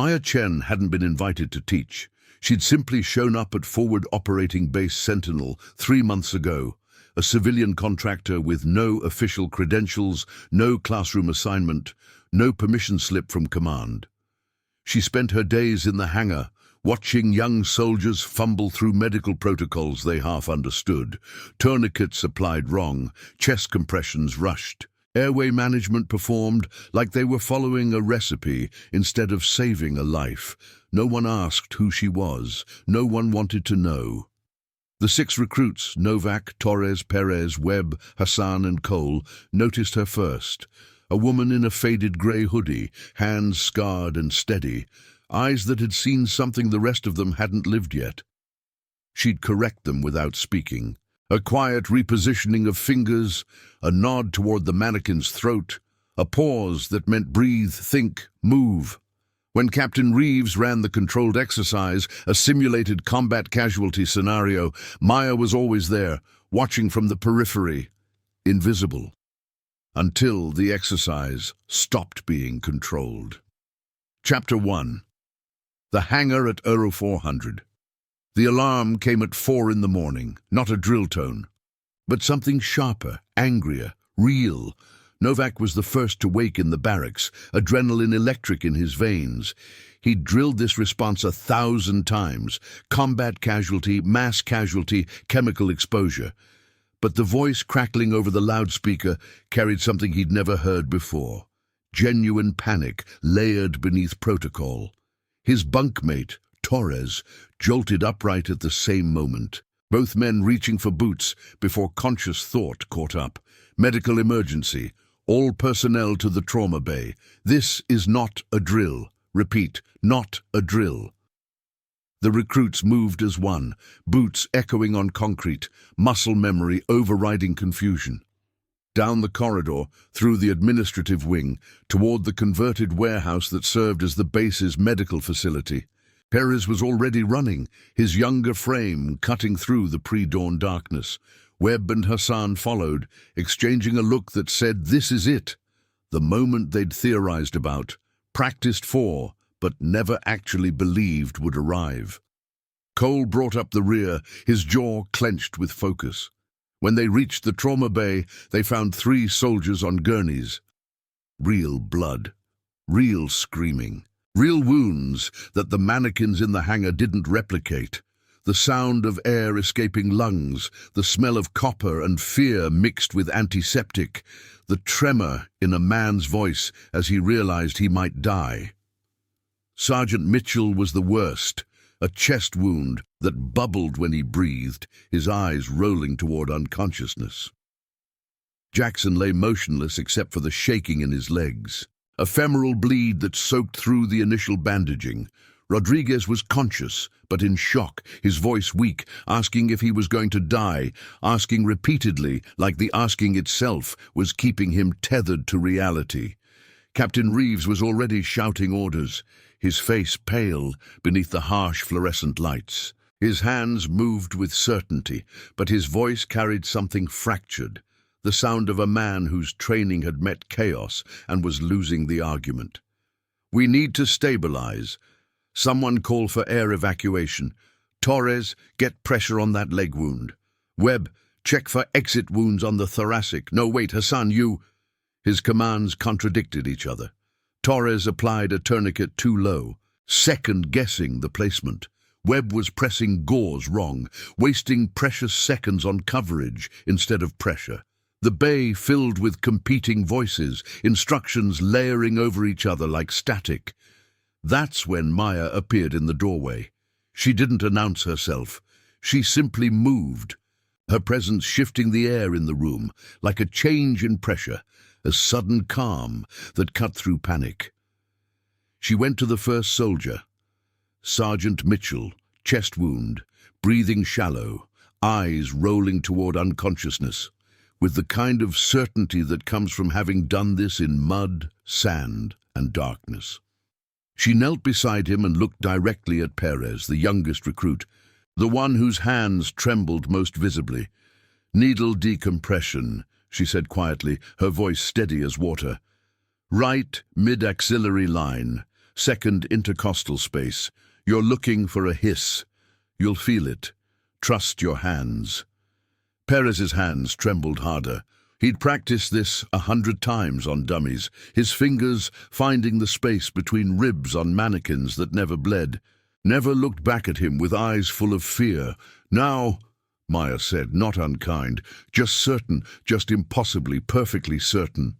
Maya Chen hadn't been invited to teach. She'd simply shown up at Forward Operating Base Sentinel 3 months ago, a civilian contractor with no official credentials, no classroom assignment, no permission slip from command. She spent her days in the hangar, watching young soldiers fumble through medical protocols they half understood, tourniquets applied wrong, chest compressions rushed, airway management performed like they were following a recipe instead of saving a life. No one asked who she was. No one wanted to know. The 6 recruits, Novak, Torres, Perez, Webb, Hassan and Cole, noticed her first. A woman in a faded grey hoodie, hands scarred and steady, eyes that had seen something the rest of them hadn't lived yet. She'd correct them without speaking. A quiet repositioning of fingers, a nod toward the mannequin's throat, a pause that meant breathe, think, move. When Captain Reeves ran the controlled exercise, a simulated combat casualty scenario, Maya was always there, watching from the periphery, invisible, until the exercise stopped being controlled. Chapter 1. The hangar at Euro 400. The alarm came at 4 in the morning, not a drill tone, but something sharper, angrier, real. Novak was the first to wake in the barracks, adrenaline electric in his veins. He'd drilled this response 1,000 times, combat casualty, mass casualty, chemical exposure. But the voice crackling over the loudspeaker carried something he'd never heard before. Genuine panic, layered beneath protocol. His bunkmate, Torres, jolted upright at the same moment, both men reaching for boots before conscious thought caught up. Medical emergency. All personnel to the trauma bay. This is not a drill. Repeat, not a drill. The recruits moved as one, boots echoing on concrete, muscle memory overriding confusion. Down the corridor, through the administrative wing, toward the converted warehouse that served as the base's medical facility. Perez was already running, his younger frame cutting through the pre-dawn darkness. Webb and Hassan followed, exchanging a look that said, "This is it." The moment they'd theorized about, practiced for, but never actually believed would arrive. Cole brought up the rear, his jaw clenched with focus. When they reached the trauma bay, they found 3 soldiers on gurneys. Real blood, real screaming, real wounds that the mannequins in the hangar didn't replicate. The sound of air escaping lungs, the smell of copper and fear mixed with antiseptic, the tremor in a man's voice as he realized he might die. Sergeant Mitchell was the worst, a chest wound that bubbled when he breathed, his eyes rolling toward unconsciousness. Jackson lay motionless except for the shaking in his legs, a femoral bleed that soaked through the initial bandaging. Rodriguez was conscious, but in shock, his voice weak, asking if he was going to die, asking repeatedly, like the asking itself was keeping him tethered to reality. Captain Reeves was already shouting orders, his face pale beneath the harsh fluorescent lights. His hands moved with certainty, but his voice carried something fractured, the sound of a man whose training had met chaos and was losing the argument. "We need to stabilize. Someone call for air evacuation. Torres, get pressure on that leg wound. Webb, check for exit wounds on the thoracic. No, wait, Hassan, you..." His commands contradicted each other. Torres applied a tourniquet too low, second-guessing the placement. Webb was pressing gauze wrong, wasting precious seconds on coverage instead of pressure. The bay filled with competing voices, instructions layering over each other like static. That's when Maya appeared in the doorway. She didn't announce herself. She simply moved, her presence shifting the air in the room like a change in pressure, a sudden calm that cut through panic. She went to the first soldier, Sergeant Mitchell, chest wound, breathing shallow, eyes rolling toward unconsciousness, with the kind of certainty that comes from having done this in mud, sand, and darkness. She knelt beside him and looked directly at Perez, the youngest recruit, the one whose hands trembled most visibly. "Needle decompression," she said quietly, her voice steady as water. "Right mid-axillary line. second intercostal space. You're looking for a hiss. You'll feel it. Trust your hands. Perez's hands trembled harder. He'd practiced this 100 times on dummies, his fingers finding the space between ribs on mannequins that never bled. Never looked back at him with eyes full of fear. Now, Maya said, not unkind, just certain, just impossibly, perfectly certain.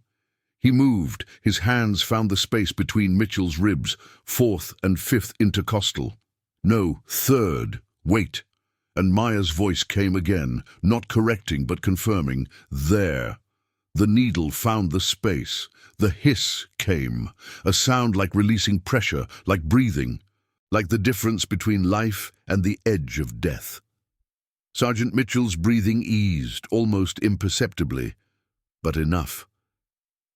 He moved. His hands found the space between Mitchell's ribs, fourth and fifth intercostal. No, third. Wait. And Maya's voice came again, not correcting but confirming. There. The needle found the space. The hiss came, a sound like releasing pressure, like breathing, like the difference between life and the edge of death. Sergeant Mitchell's breathing eased, almost imperceptibly, but enough.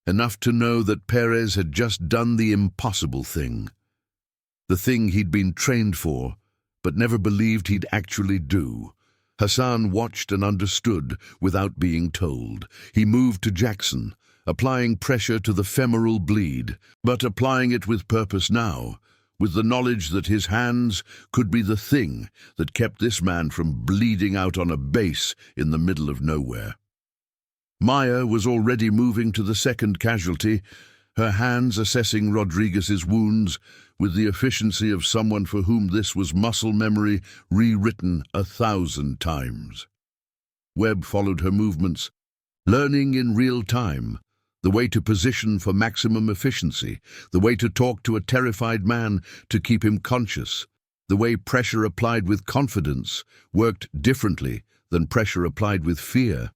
Enough to know that Perez had just done the impossible thing. The thing he'd been trained for, but never believed he'd actually do. Hassan watched and understood without being told. He moved to Jackson, applying pressure to the femoral bleed, but applying it with purpose now, with the knowledge that his hands could be the thing that kept this man from bleeding out on a base in the middle of nowhere. Maya was already moving to the second casualty, her hands assessing Rodriguez's wounds with the efficiency of someone for whom this was muscle memory rewritten 1,000 times. Webb followed her movements, learning in real time the way to position for maximum efficiency, the way to talk to a terrified man to keep him conscious, the way pressure applied with confidence worked differently than pressure applied with fear.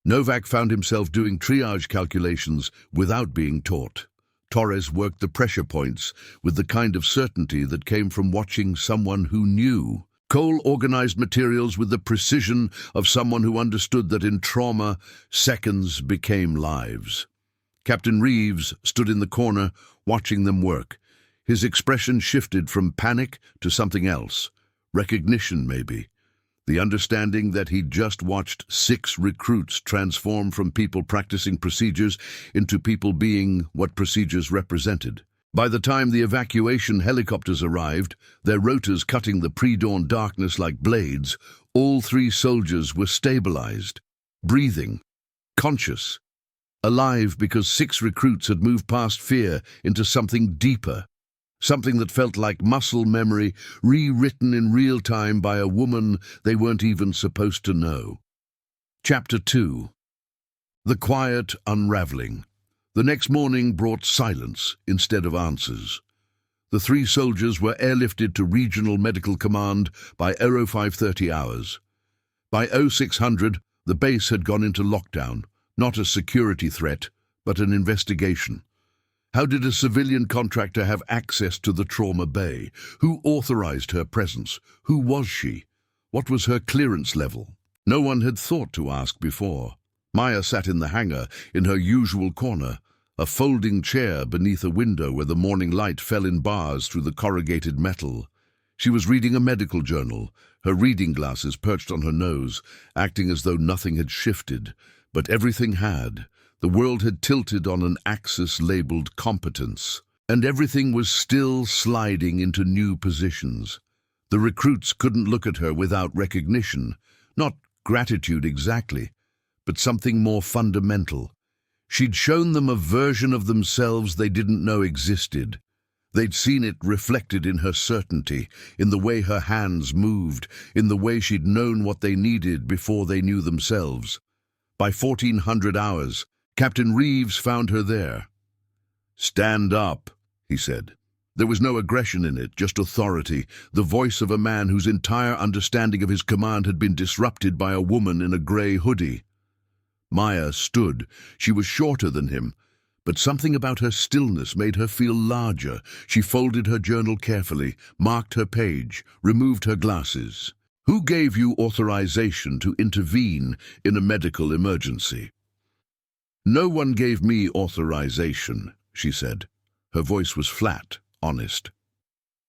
Novak found himself doing triage calculations without being taught. Torres worked the pressure points with the kind of certainty that came from watching someone who knew. Cole organized materials with the precision of someone who understood that in trauma, seconds became lives. Captain Reeves stood in the corner, watching them work. His expression shifted from panic to something else. Recognition, maybe. The understanding that he'd just watched 6 recruits transform from people practicing procedures into people being what procedures represented. By the time the evacuation helicopters arrived, their rotors cutting the pre-dawn darkness like blades, all 3 soldiers were stabilized, breathing, conscious, alive because 6 recruits had moved past fear into something deeper. Something that felt like muscle memory, rewritten in real time by a woman they weren't even supposed to know. Chapter 2. The quiet unraveling. The next morning brought silence instead of answers. The 3 soldiers were airlifted to Regional Medical Command by 0530 hours. By 0600, the base had gone into lockdown, not a security threat, but an investigation. How did a civilian contractor have access to the trauma bay? Who authorized her presence? Who was she? What was her clearance level? No one had thought to ask before. Maya sat in the hangar, in her usual corner, a folding chair beneath a window where the morning light fell in bars through the corrugated metal. She was reading a medical journal, her reading glasses perched on her nose, acting as though nothing had shifted, but everything had. The world had tilted on an axis labeled competence, and everything was still sliding into new positions. The recruits couldn't look at her without recognition, not gratitude exactly, but something more fundamental. She'd shown them a version of themselves they didn't know existed. They'd seen it reflected in her certainty, in the way her hands moved, in the way she'd known what they needed before they knew themselves. By 1400 hours, Captain Reeves found her there. "Stand up," he said. There was no aggression in it, just authority, the voice of a man whose entire understanding of his command had been disrupted by a woman in a grey hoodie. Maya stood. She was shorter than him, but something about her stillness made her feel larger. She folded her journal carefully, marked her page, removed her glasses. "Who gave you authorization to intervene in a medical emergency?" "No one gave me authorization," she said. Her voice was flat, honest.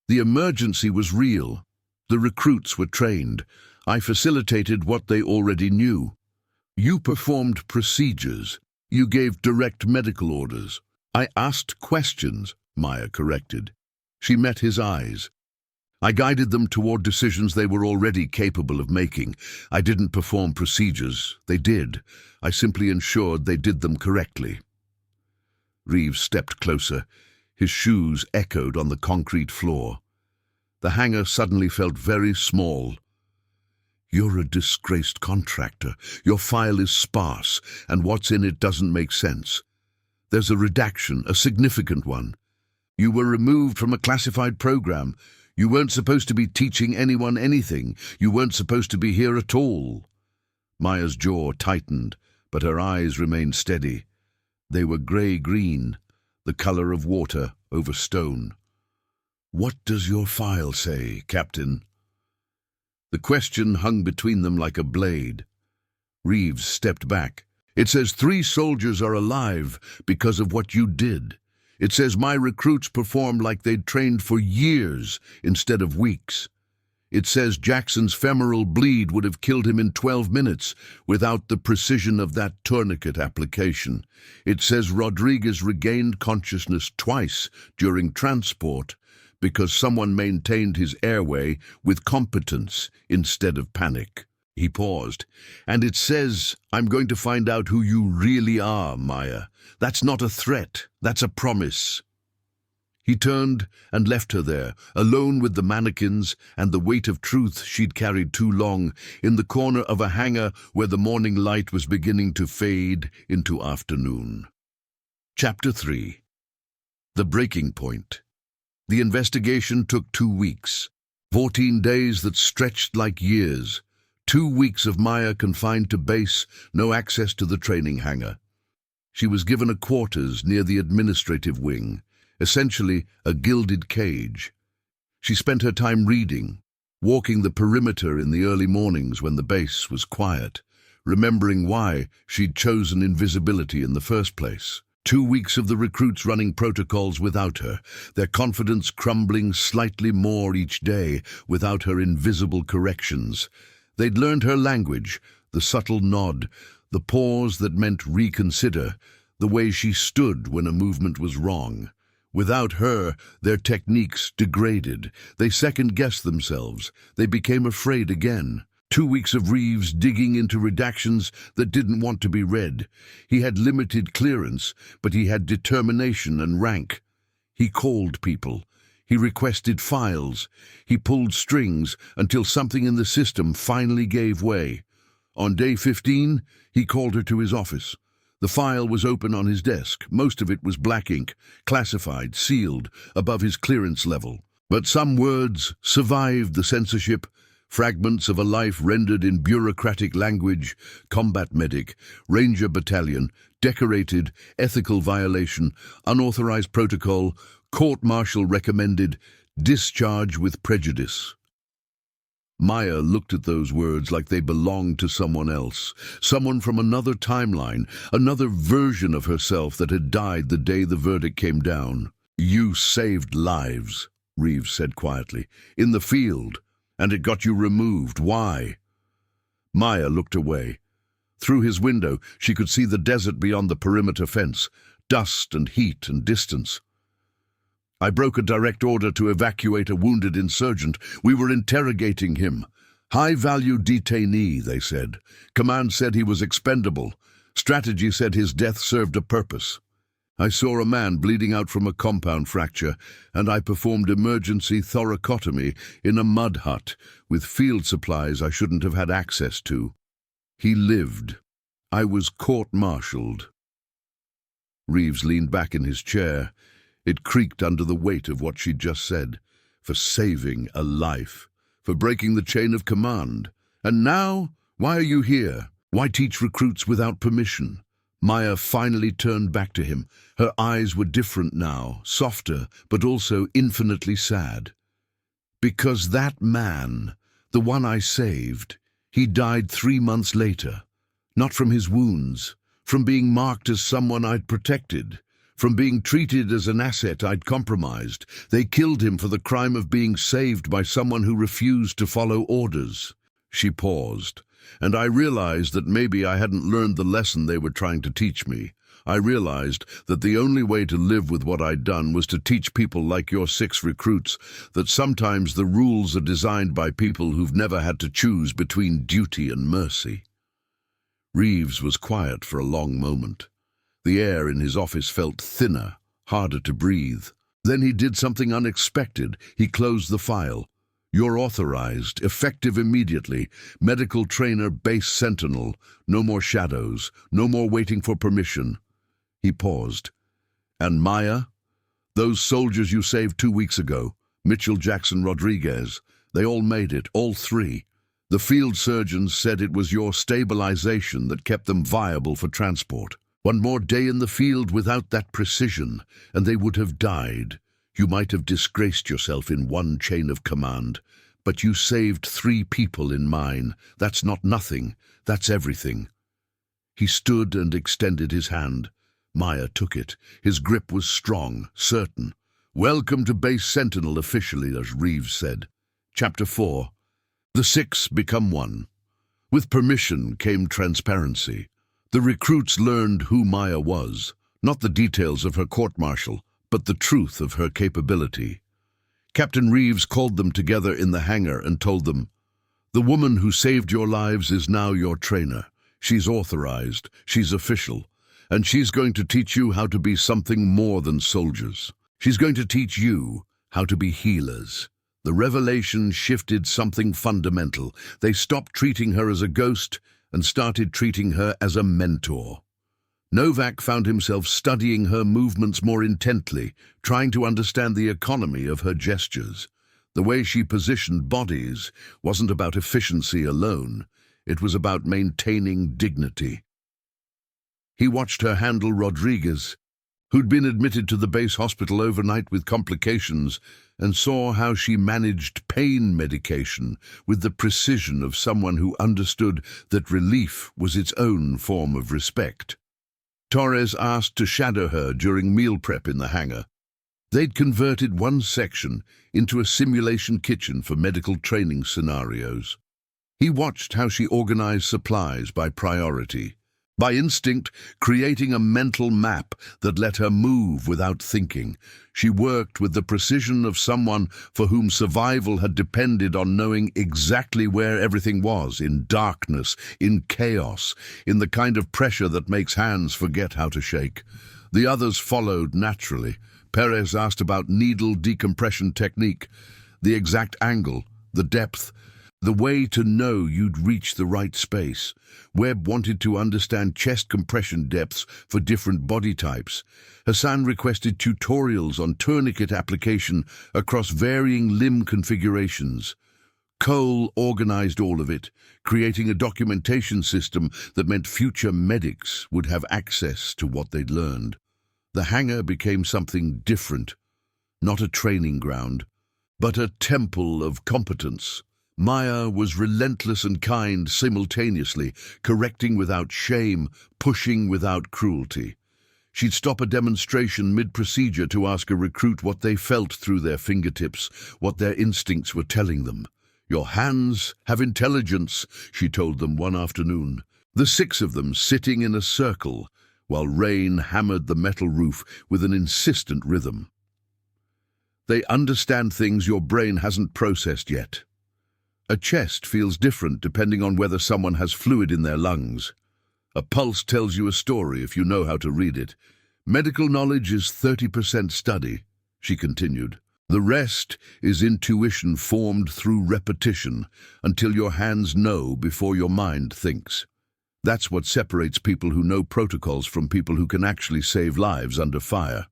"The emergency was real. The recruits were trained. I facilitated what they already knew. You performed procedures. You gave direct medical orders. I asked questions. Maya corrected. She met his eyes. I guided them toward decisions they were already capable of making. I didn't perform procedures. They did. I simply ensured they did them correctly. Reeves stepped closer. His shoes echoed on the concrete floor. The hangar suddenly felt very small. You're a disgraced contractor. Your file is sparse, and what's in it doesn't make sense. There's a redaction, a significant one. You were removed from a classified program. You weren't supposed to be teaching anyone anything. You weren't supposed to be here at all. Maya's jaw tightened, but her eyes remained steady. They were grey-green, the color of water over stone. What does your file say, Captain? The question hung between them like a blade. Reeves stepped back. It says 3 soldiers are alive because of what you did. It says my recruits performed like they'd trained for years instead of weeks. It says Jackson's femoral bleed would have killed him in 12 minutes without the precision of that tourniquet application. It says Rodriguez regained consciousness twice during transport because someone maintained his airway with competence instead of panic. He paused. And it says, I'm going to find out who you really are, Maya. That's not a threat. That's a promise. He turned and left her there, alone with the mannequins and the weight of truth she'd carried too long, in the corner of a hangar where the morning light was beginning to fade into afternoon. Chapter 3. The Breaking Point. The investigation took 2 weeks. 14 days that stretched like years. 2 weeks of Maya confined to base, no access to the training hangar. She was given a quarters near the administrative wing, essentially a gilded cage. She spent her time reading, walking the perimeter in the early mornings when the base was quiet, remembering why she'd chosen invisibility in the first place. 2 weeks of the recruits running protocols without her, their confidence crumbling slightly more each day without her invisible corrections. They'd learned her language, the subtle nod, the pause that meant reconsider, the way she stood when a movement was wrong. Without her, their techniques degraded. They second-guessed themselves. They became afraid again. 2 weeks of Reeves digging into redactions that didn't want to be read. He had limited clearance, but he had determination and rank. He called people. He requested files. He pulled strings until something in the system finally gave way. On day 15, he called her to his office. The file was open on his desk. Most of it was black ink, classified, sealed, above his clearance level. But some words survived the censorship. Fragments of a life rendered in bureaucratic language: combat medic, ranger battalion, decorated, ethical violation, unauthorized protocol, court-martial recommended, discharge with prejudice. Maya looked at those words like they belonged to someone else, someone from another timeline, another version of herself that had died the day the verdict came down. You saved lives, Reeves said quietly, in the field, and it got you removed. Why? Maya looked away. Through his window, she could see the desert beyond the perimeter fence, dust and heat and distance. I broke a direct order to evacuate a wounded insurgent. We were interrogating him. High-value detainee, they said. Command said he was expendable. Strategy said his death served a purpose. I saw a man bleeding out from a compound fracture, and I performed emergency thoracotomy in a mud hut with field supplies I shouldn't have had access to. He lived. I was court-martialed. Reeves leaned back in his chair. It creaked under the weight of what she'd just said. For saving a life. For breaking the chain of command. And now, why are you here? Why teach recruits without permission? Maya finally turned back to him. Her eyes were different now, softer, but also infinitely sad. Because that man, the one I saved, he died 3 months later. Not from his wounds, from being marked as someone I'd protected, from being treated as an asset I'd compromised. They killed him for the crime of being saved by someone who refused to follow orders. She paused, and I realized that maybe I hadn't learned the lesson they were trying to teach me. I realized that the only way to live with what I'd done was to teach people like your 6 recruits that sometimes the rules are designed by people who've never had to choose between duty and mercy. Reeves was quiet for a long moment. The air in his office felt thinner, harder to breathe. Then he did something unexpected. He closed the file. You're authorized, effective immediately. Medical trainer, base sentinel. No more shadows, no more waiting for permission. He paused. And Maya? Those soldiers you saved 2 weeks ago, Mitchell, Jackson, Rodriguez, they all made it, all 3. The field surgeons said it was your stabilization that kept them viable for transport. One more day in the field without that precision, and they would have died. You might have disgraced yourself in one chain of command, but you saved 3 people in mine. That's not nothing, that's everything. He stood and extended his hand. Maya took it. His grip was strong, certain. Welcome to Base Sentinel officially, as Reeves said. Chapter 4. The 6 become one. With permission came transparency. The recruits learned who Maya was, not the details of her court-martial, but the truth of her capability. Captain Reeves called them together in the hangar and told them, "The woman who saved your lives is now your trainer. She's authorized, she's official, and she's going to teach you how to be something more than soldiers. She's going to teach you how to be healers." The revelation shifted something fundamental. They stopped treating her as a ghost and started treating her as a mentor. Novak found himself studying her movements more intently, trying to understand the economy of her gestures. The way she positioned bodies wasn't about efficiency alone. It was about maintaining dignity. He watched her handle Rodriguez, who'd been admitted to the base hospital overnight with complications, and saw how she managed pain medication with the precision of someone who understood that relief was its own form of respect. Torres asked to shadow her during meal prep in the hangar. They'd converted one section into a simulation kitchen for medical training scenarios. He watched how she organized supplies by priority, by instinct, creating a mental map that let her move without thinking. She worked with the precision of someone for whom survival had depended on knowing exactly where everything was, in darkness, in chaos, in the kind of pressure that makes hands forget how to shake. The others followed naturally. Perez asked about needle decompression technique, the exact angle, the depth, the way to know you'd reach the right space. Webb wanted to understand chest compression depths for different body types. Hassan requested tutorials on tourniquet application across varying limb configurations. Cole organized all of it, creating a documentation system that meant future medics would have access to what they'd learned. The hangar became something different, not a training ground, but a temple of competence. Maya was relentless and kind simultaneously, correcting without shame, pushing without cruelty. She'd stop a demonstration mid-procedure to ask a recruit what they felt through their fingertips, what their instincts were telling them. "Your hands have intelligence," she told them one afternoon. The 6 of them sitting in a circle, while rain hammered the metal roof with an insistent rhythm. "They understand things your brain hasn't processed yet. A chest feels different depending on whether someone has fluid in their lungs. A pulse tells you a story if you know how to read it. Medical knowledge is 30% study," she continued. "The rest is intuition formed through repetition until your hands know before your mind thinks. That's what separates people who know protocols from people who can actually save lives under fire.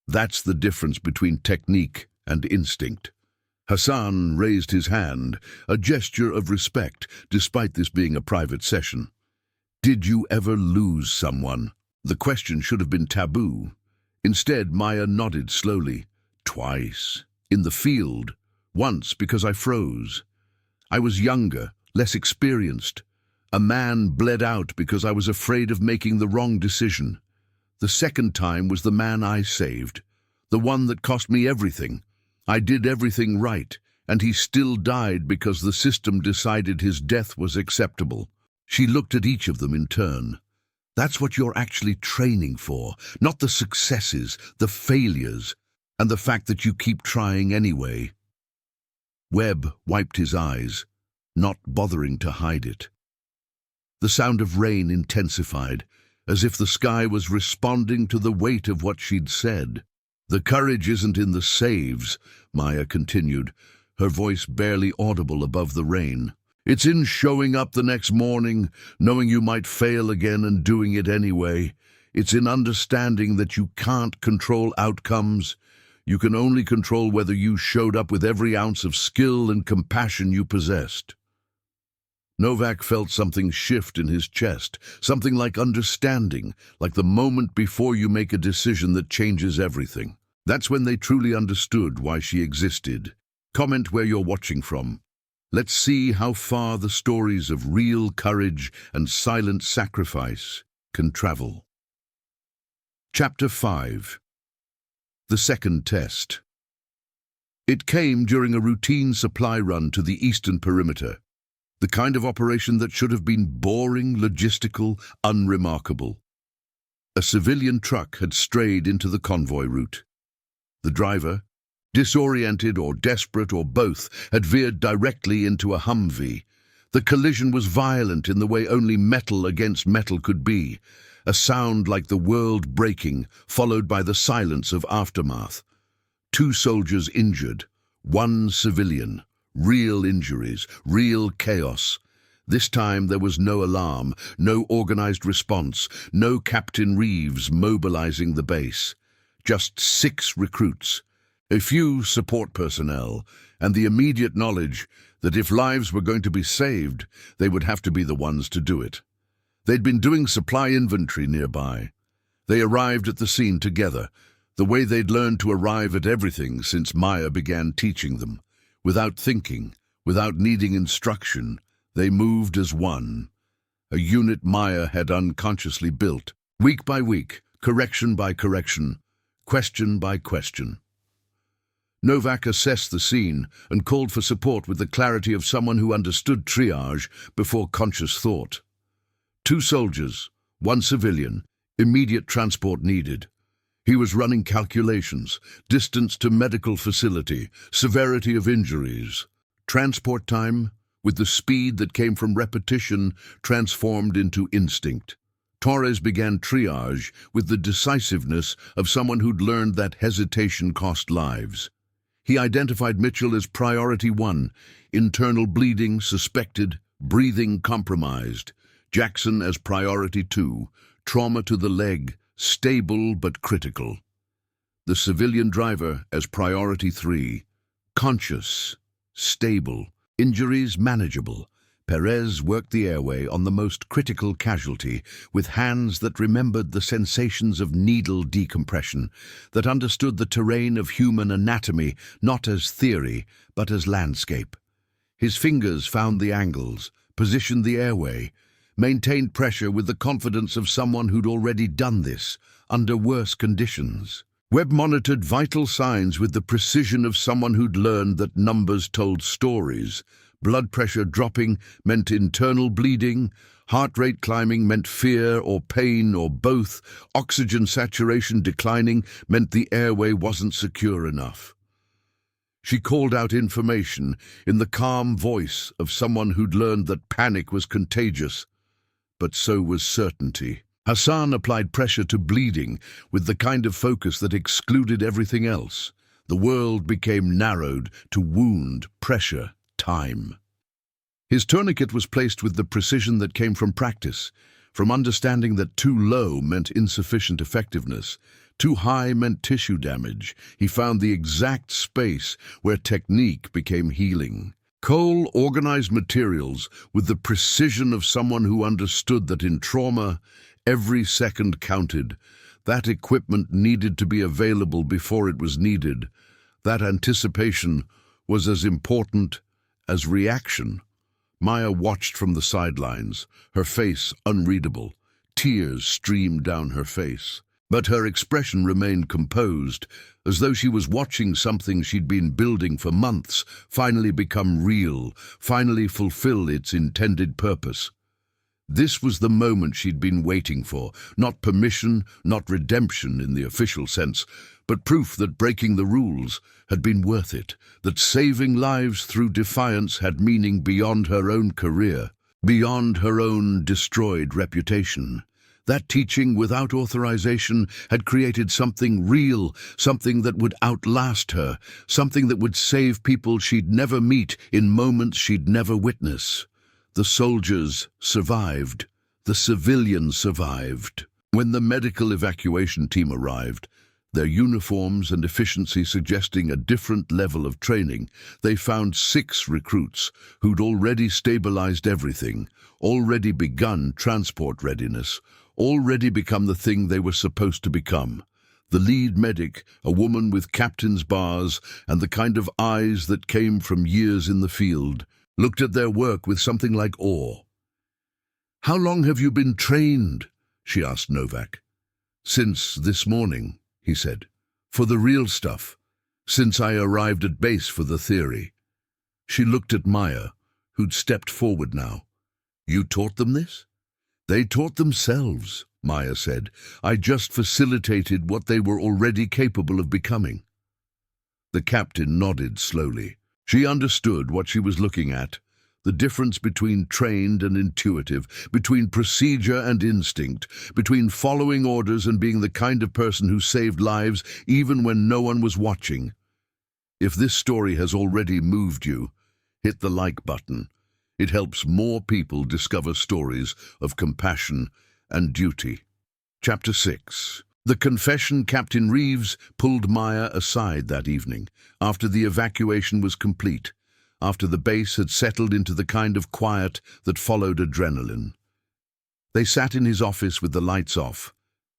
That's the difference between technique and instinct." Hassan raised his hand, a gesture of respect, despite this being a private session. "Did you ever lose someone?" The question should have been taboo. Instead, Maya nodded slowly. "Twice. In the field. Once because I froze. I was younger, less experienced. A man bled out because I was afraid of making the wrong decision. The second time was the man I saved, the one that cost me everything. I did everything right, and he still died because the system decided his death was acceptable." She looked at each of them in turn. That's what you're actually training for, not the successes, the failures, and the fact that you keep trying anyway. Webb wiped his eyes, not bothering to hide it. The sound of rain intensified, as if the sky was responding to the weight of what she'd said. The courage isn't in the saves, Maya continued, her voice barely audible above the rain. It's in showing up the next morning, knowing you might fail again and doing it anyway. It's in understanding that you can't control outcomes. You can only control whether you showed up with every ounce of skill and compassion you possessed. Novak felt something shift in his chest, something like understanding, like the moment before you make a decision that changes everything. That's when they truly understood why she existed. Comment where you're watching from. Let's see how far the stories of real courage and silent sacrifice can travel. Chapter 5. The Second Test. It came during a routine supply run to the eastern perimeter, the kind of operation that should have been boring, logistical, unremarkable. A civilian truck had strayed into the convoy route. The driver, disoriented or desperate or both, had veered directly into a Humvee. The collision was violent in the way only metal against metal could be, a sound like the world breaking, followed by the silence of aftermath. 2 soldiers injured, 1 civilian. Real injuries, real chaos. This time there was no alarm, no organized response, no Captain Reeves mobilizing the base. Just 6 recruits, a few support personnel, and the immediate knowledge that if lives were going to be saved, they would have to be the ones to do it. They'd been doing supply inventory nearby. They arrived at the scene together, the way they'd learned to arrive at everything since Maya began teaching them. Without thinking, without needing instruction, they moved as one. A unit Maya had unconsciously built, week by week, correction by correction, question by question. Novak assessed the scene and called for support with the clarity of someone who understood triage before conscious thought. 2 soldiers, 1 civilian, immediate transport needed. He was running calculations, distance to medical facility, severity of injuries. Transport time, with the speed that came from repetition, transformed into instinct. Torres began triage with the decisiveness of someone who'd learned that hesitation cost lives. He identified Mitchell as priority 1, internal bleeding suspected, breathing compromised. Jackson as priority 2, trauma to the leg, stable but critical. The civilian driver as priority 3, conscious, stable, injuries manageable. Perez worked the airway on the most critical casualty with hands that remembered the sensations of needle decompression, that understood the terrain of human anatomy not as theory but as landscape. His fingers found the angles, positioned the airway, maintained pressure with the confidence of someone who'd already done this, under worse conditions. Webb monitored vital signs with the precision of someone who'd learned that numbers told stories. Blood pressure dropping meant internal bleeding, heart rate climbing meant fear or pain or both, oxygen saturation declining meant the airway wasn't secure enough. She called out information in the calm voice of someone who'd learned that panic was contagious, but so was certainty. Hassan applied pressure to bleeding with the kind of focus that excluded everything else. The world became narrowed to wound, pressure, time. His tourniquet was placed with the precision that came from practice, from understanding that too low meant insufficient effectiveness, too high meant tissue damage. He found the exact space where technique became healing. Cole organized materials with the precision of someone who understood that in trauma, every second counted. That equipment needed to be available before it was needed. That anticipation was as important as reaction. Maya watched from the sidelines, her face unreadable. Tears streamed down her face. But her expression remained composed, as though she was watching something she'd been building for months finally become real, finally fulfill its intended purpose. This was the moment she'd been waiting for. Not permission, not redemption in the official sense, but proof that breaking the rules had been worth it, that saving lives through defiance had meaning beyond her own career, beyond her own destroyed reputation. That teaching without authorization had created something real, something that would outlast her, something that would save people she'd never meet in moments she'd never witness. The soldiers survived. The civilians survived. When the medical evacuation team arrived, their uniforms and efficiency suggesting a different level of training, they found 6 recruits who'd already stabilized everything, already begun transport readiness, already become the thing they were supposed to become. The lead medic, a woman with captain's bars and the kind of eyes that came from years in the field, looked at their work with something like awe. "How long have you been trained?" she asked Novak. "Since this morning," he said. "For the real stuff. Since I arrived at base for the theory." She looked at Maya, who'd stepped forward now. "You taught them this?" "They taught themselves," Maya said. "I just facilitated what they were already capable of becoming." The captain nodded slowly. She understood what she was looking at, the difference between trained and intuitive, between procedure and instinct, between following orders and being the kind of person who saved lives even when no one was watching. If this story has already moved you, hit the like button. It helps more people discover stories of compassion and duty. Chapter 6. The confession. Captain Reeves pulled Maya aside that evening, after the evacuation was complete, after the base had settled into the kind of quiet that followed adrenaline. They sat in his office with the lights off,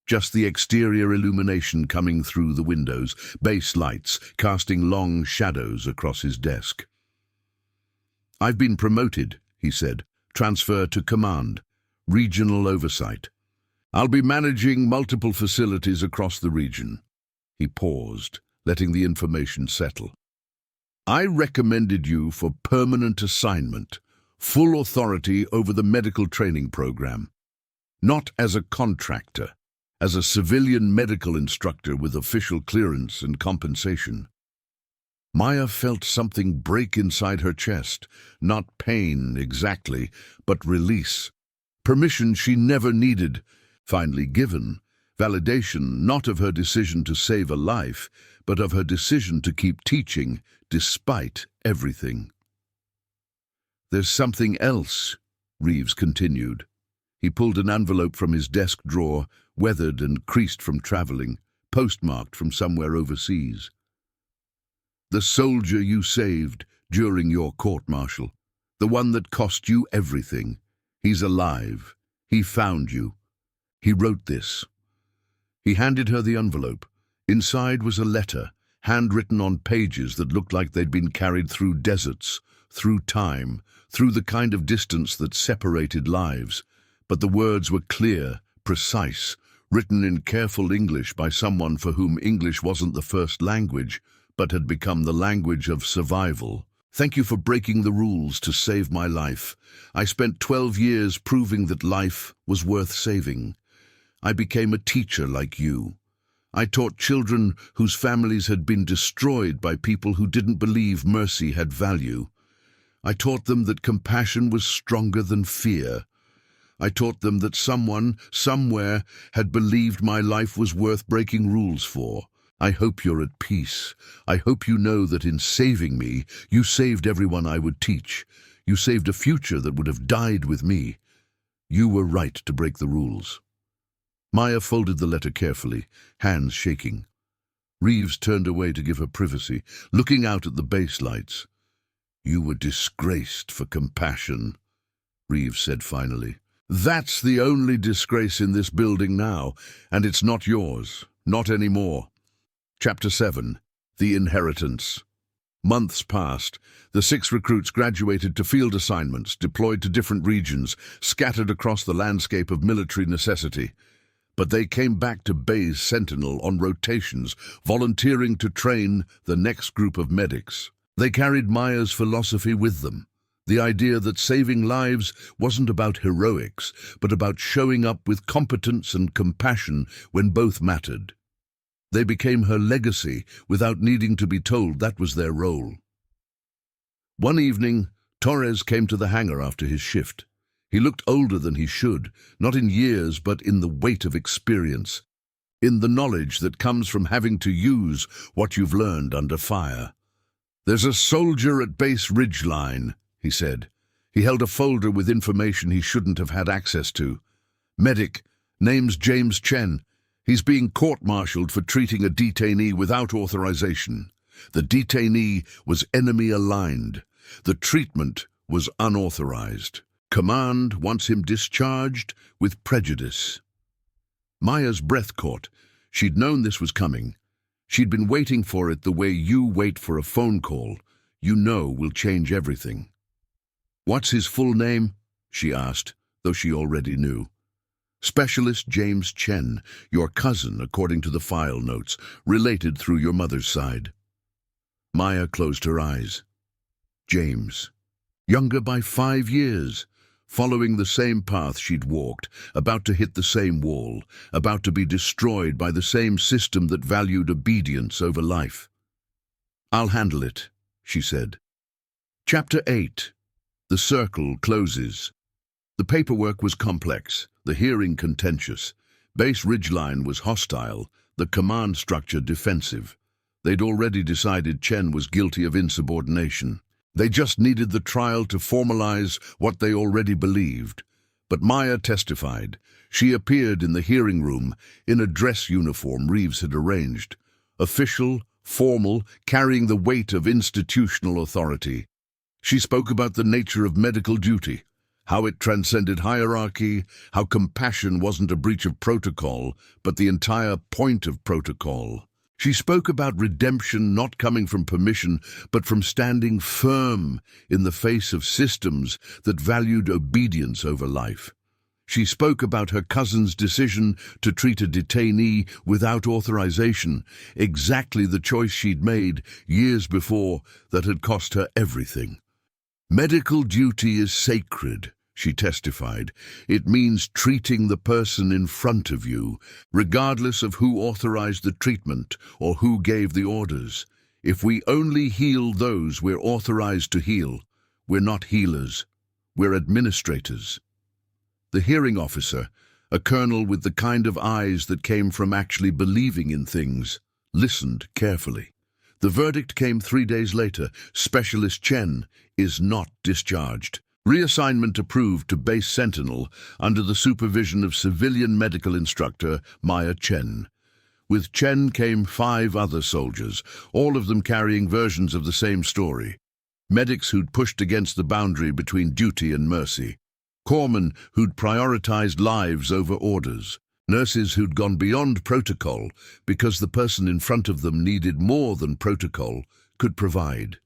just the exterior illumination coming through the windows, base lights casting long shadows across his desk. "I've been promoted," he said. "Transfer to command, regional oversight. I'll be managing multiple facilities across the region." He paused, letting the information settle. "I recommended you for permanent assignment, full authority over the medical training program. Not as a contractor, as a civilian medical instructor with official clearance and compensation." Maya felt something break inside her chest, not pain exactly, but release. Permission she never needed, finally given, validation not of her decision to save a life, but of her decision to keep teaching despite everything. "There's something else," Reeves continued. He pulled an envelope from his desk drawer, weathered and creased from traveling, postmarked from somewhere overseas. "The soldier you saved during your court-martial, the one that cost you everything. He's alive. He found you. He wrote this." He handed her the envelope. Inside was a letter, handwritten on pages that looked like they'd been carried through deserts, through time, through the kind of distance that separated lives. But the words were clear, precise, written in careful English by someone for whom English wasn't the first language, but had become the language of survival. "Thank you for breaking the rules to save my life. I spent 12 years proving that life was worth saving. I became a teacher like you. I taught children whose families had been destroyed by people who didn't believe mercy had value. I taught them that compassion was stronger than fear. I taught them that someone, somewhere, had believed my life was worth breaking rules for. I hope you're at peace. I hope you know that in saving me, you saved everyone I would teach. You saved a future that would have died with me. You were right to break the rules." Maya folded the letter carefully, hands shaking. Reeves turned away to give her privacy, looking out at the base lights. "You were disgraced for compassion," Reeves said finally. "That's the only disgrace in this building now, and it's not yours, not anymore." Chapter 7. The Inheritance. Months passed. The 6 recruits graduated to field assignments, deployed to different regions, scattered across the landscape of military necessity. But they came back to Bay's Sentinel on rotations, volunteering to train the next group of medics. They carried Maya's philosophy with them. The idea that saving lives wasn't about heroics, but about showing up with competence and compassion when both mattered. They became her legacy without needing to be told that was their role. One evening, Torres came to the hangar after his shift. He looked older than he should, not in years but in the weight of experience, in the knowledge that comes from having to use what you've learned under fire. "There's a soldier at base ridgeline," he said. He held a folder with information he shouldn't have had access to. "Medic, name's James Chen. He's being court-martialed for treating a detainee without authorization. The detainee was enemy-aligned. The treatment was unauthorized. Command wants him discharged with prejudice." Maya's breath caught. She'd known this was coming. She'd been waiting for it the way you wait for a phone call you know will change everything. "What's his full name?" she asked, though she already knew. "Specialist James Chen, your cousin, according to the file notes, related through your mother's side." Maya closed her eyes. James. Younger by 5 years. Following the same path she'd walked, about to hit the same wall, about to be destroyed by the same system that valued obedience over life. "I'll handle it," she said. Chapter 8. The circle closes. The paperwork was complex, the hearing contentious. Base ridgeline was hostile, the command structure defensive. They'd already decided Chen was guilty of insubordination. They just needed the trial to formalize what they already believed. But Maya testified. She appeared in the hearing room in a dress uniform Reeves had arranged. Official, formal, carrying the weight of institutional authority. She spoke about the nature of medical duty, how it transcended hierarchy, how compassion wasn't a breach of protocol, but the entire point of protocol. She spoke about redemption not coming from permission, but from standing firm in the face of systems that valued obedience over life. She spoke about her cousin's decision to treat a detainee without authorization, exactly the choice she'd made years before that had cost her everything. "Medical duty is sacred," she testified. "It means treating the person in front of you, regardless of who authorized the treatment or who gave the orders. If we only heal those we're authorized to heal, we're not healers, we're administrators." The hearing officer, a colonel with the kind of eyes that came from actually believing in things, listened carefully. The verdict came 3 days later. Specialist Chen is not discharged. Reassignment approved to Base Sentinel under the supervision of civilian medical instructor Maya Chen. With Chen came 5 other soldiers, all of them carrying versions of the same story. Medics who'd pushed against the boundary between duty and mercy. Corpsmen who'd prioritized lives over orders. Nurses who'd gone beyond protocol because the person in front of them needed more than protocol could provide.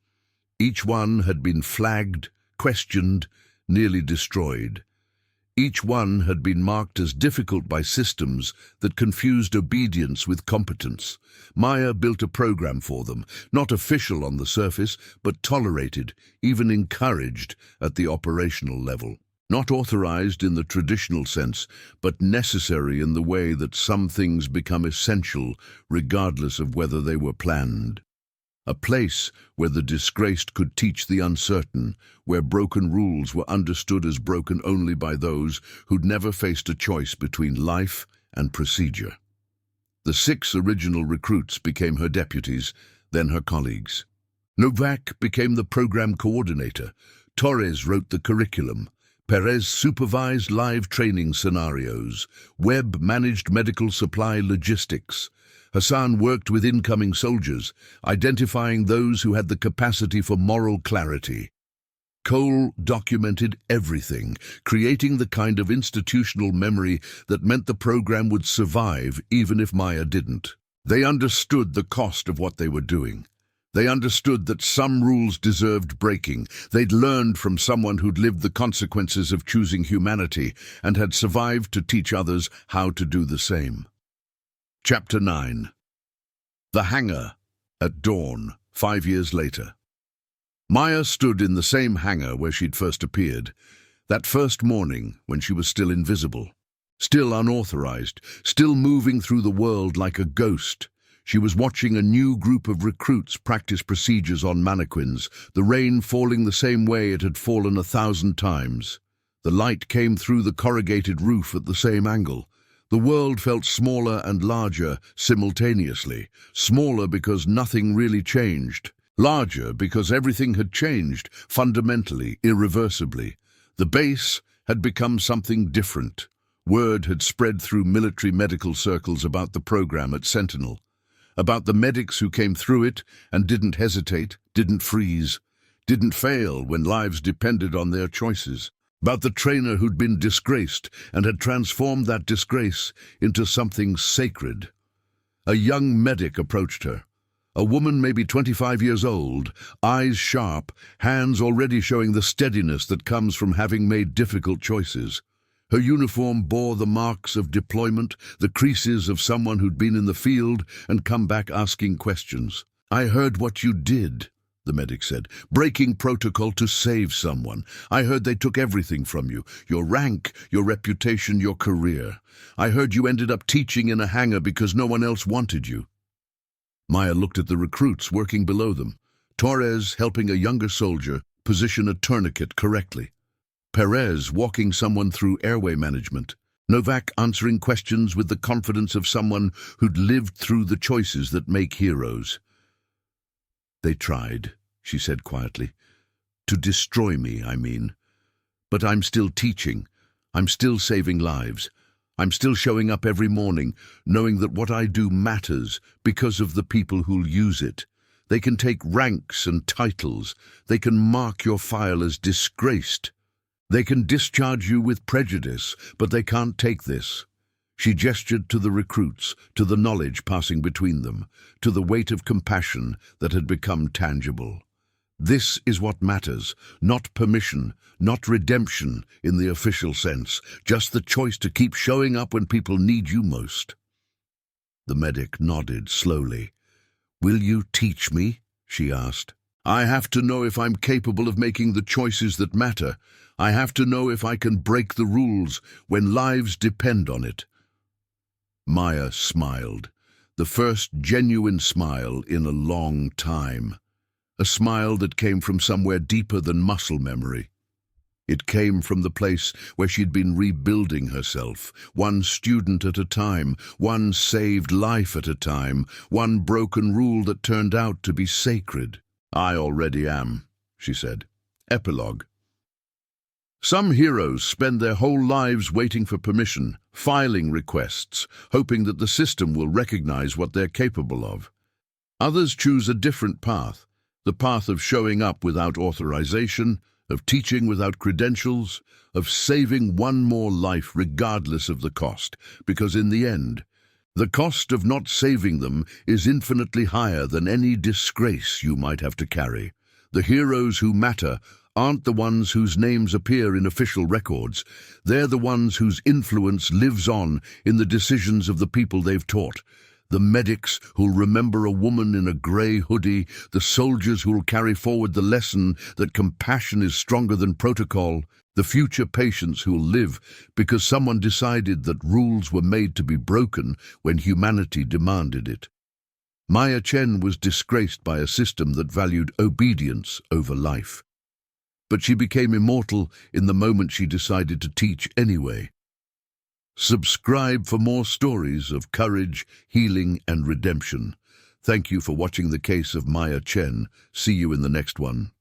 Each one had been flagged, questioned, nearly destroyed. Each one had been marked as difficult by systems that confused obedience with competence. Maya built a program for them, not official on the surface, but tolerated, even encouraged at the operational level. Not authorized in the traditional sense, but necessary in the way that some things become essential regardless of whether they were planned. A place where the disgraced could teach the uncertain, where broken rules were understood as broken only by those who'd never faced a choice between life and procedure. The 6 original recruits became her deputies, then her colleagues. Novak became the program coordinator. Torres wrote the curriculum. Perez supervised live training scenarios. Webb managed medical supply logistics. Hassan worked with incoming soldiers, identifying those who had the capacity for moral clarity. Cole documented everything, creating the kind of institutional memory that meant the program would survive even if Maya didn't. They understood the cost of what they were doing. They understood that some rules deserved breaking. They'd learned from someone who'd lived the consequences of choosing humanity and had survived to teach others how to do the same. Chapter 9. The Hangar, at dawn, 5 years later. Maya stood in the same hangar where she'd first appeared, that first morning when she was still invisible, still unauthorized, still moving through the world like a ghost. She was watching a new group of recruits practice procedures on mannequins, the rain falling the same way it had fallen 1,000 times. The light came through the corrugated roof at the same angle. The world felt smaller and larger simultaneously, smaller because nothing really changed, larger because everything had changed, fundamentally, irreversibly. The base had become something different. Word had spread through military medical circles about the program at Sentinel, about the medics who came through it and didn't hesitate, didn't freeze, didn't fail when lives depended on their choices, about the trainer who'd been disgraced and had transformed that disgrace into something sacred. A young medic approached her. A woman maybe 25 years old, eyes sharp, hands already showing the steadiness that comes from having made difficult choices. Her uniform bore the marks of deployment, the creases of someone who'd been in the field and come back asking questions. "I heard what you did," the medic said, "breaking protocol to save someone. I heard they took everything from you, your rank, your reputation, your career. I heard you ended up teaching in a hangar because no one else wanted you." Maya looked at the recruits working below them. Torres helping a younger soldier position a tourniquet correctly. Perez walking someone through airway management. Novak answering questions with the confidence of someone who'd lived through the choices that make heroes. "They tried," she said quietly. "To destroy me, I mean. But I'm still teaching. I'm still saving lives. I'm still showing up every morning, knowing that what I do matters because of the people who'll use it. They can take ranks and titles. They can mark your file as disgraced. They can discharge you with prejudice, but they can't take this." She gestured to the recruits, to the knowledge passing between them, to the weight of compassion that had become tangible. This is what matters, not permission, not redemption in the official sense, just the choice to keep showing up when people need you most. The medic nodded slowly. "Will you teach me?" she asked. "I have to know if I'm capable of making the choices that matter. I have to know if I can break the rules when lives depend on it." Maya smiled, the first genuine smile in a long time. A smile that came from somewhere deeper than muscle memory. It came from the place where she'd been rebuilding herself, one student at a time, one saved life at a time, one broken rule that turned out to be sacred. "I already am," she said. Epilogue. Some heroes spend their whole lives waiting for permission, filing requests, hoping that the system will recognize what they're capable of. Others choose a different path, the path of showing up without authorization, of teaching without credentials, of saving one more life regardless of the cost, because in the end, the cost of not saving them is infinitely higher than any disgrace you might have to carry. The heroes who matter aren't the ones whose names appear in official records. They're the ones whose influence lives on in the decisions of the people they've taught. The medics who'll remember a woman in a grey hoodie, the soldiers who'll carry forward the lesson that compassion is stronger than protocol, the future patients who'll live because someone decided that rules were made to be broken when humanity demanded it. Maya Chen was disgraced by a system that valued obedience over life. But she became immortal in the moment she decided to teach anyway. Subscribe for more stories of courage, healing, and redemption. Thank you for watching the case of Maya Chen. See you in the next one.